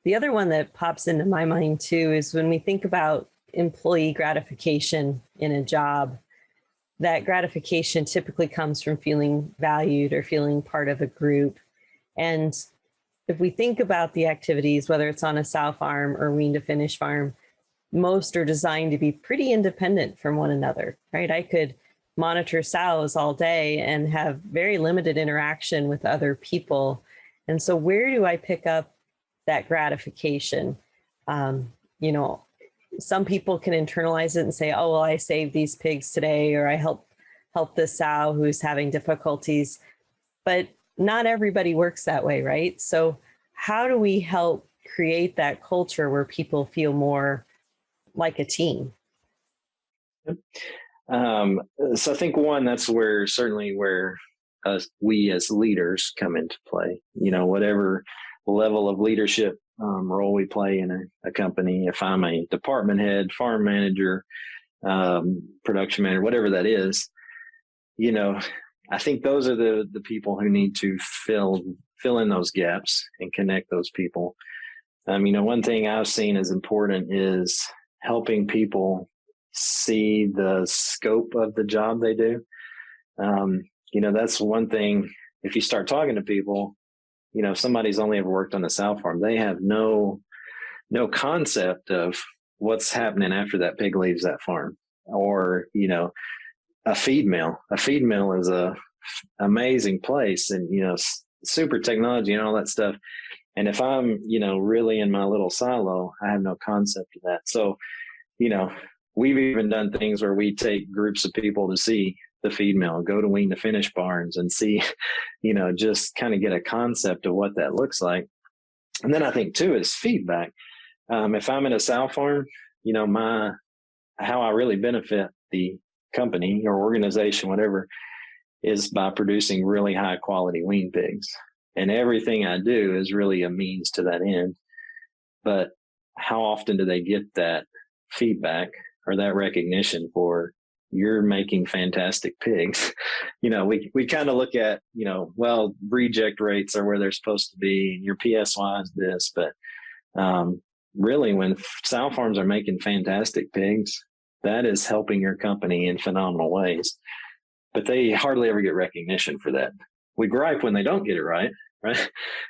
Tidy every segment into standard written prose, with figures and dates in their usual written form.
The other one that pops into my mind too is when we think about employee gratification in a job, that gratification typically comes from feeling valued or feeling part of a group. And if we think about the activities, whether it's on a sow farm or wean to finish farm, most are designed to be pretty independent from one another, right? I could monitor sows all day and have very limited interaction with other people. And so where do I pick up that gratification? You know, some people can internalize it and say, oh, well, I saved these pigs today, or I help this sow who's having difficulties. But not everybody works that way, right? So how do we help create that culture where people feel more like a team? So I think one, that's where certainly where we as leaders come into play. You know, whatever level of leadership role we play in a company, if I'm a department head, farm manager, production manager, whatever that is, you know, I think those are the people who need to fill in those gaps and connect those people. You know, one thing I've seen as important is helping people see the scope of the job they do. You know, that's one thing. If you start talking to people, you know, if somebody's only ever worked on a sow farm, they have no concept of what's happening after that pig leaves that farm. Or, you know, a feed mill. A feed mill is a amazing place, and, you know, super technology and all that stuff. And if I'm, you know, really in my little silo, I have no concept of that. So, you know, we've even done things where we take groups of people to see the feed mill, go to wean to finish barns and see, you know, just kind of get a concept of what that looks like. And then I think too is feedback. If I'm in a sow farm, you know, how I really benefit the company or organization, whatever, is by producing really high quality wean pigs. And everything I do is really a means to that end. But how often do they get that feedback or that recognition for, you're making fantastic pigs? You know, we kind of look at, you know, well, reject rates are where they're supposed to be, and your PSY is this, but really when sow farms are making fantastic pigs, that is helping your company in phenomenal ways. But they hardly ever get recognition for that. We gripe when they don't get it right?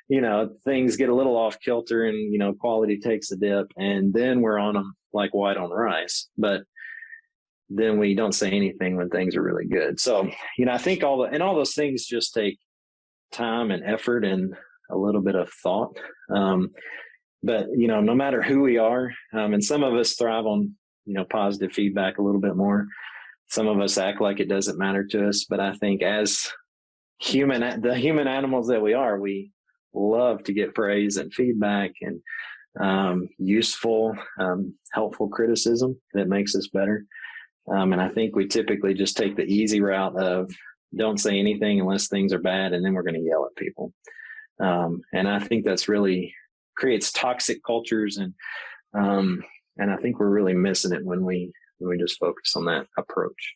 You know, things get a little off kilter and, you know, quality takes a dip, and then we're on them like white on rice. But then we don't say anything when things are really good. So, you know, I think all those things just take time and effort and a little bit of thought. But, you know, no matter who we are, and some of us thrive on, you know, positive feedback a little bit more. Some of us act like it doesn't matter to us. But I think as the human animals that we are, we love to get praise and feedback and useful, helpful criticism that makes us better. And I think we typically just take the easy route of don't say anything unless things are bad, and then we're going to yell at people. And I think that's really creates toxic cultures, and I think we're really missing it when we just focus on that approach.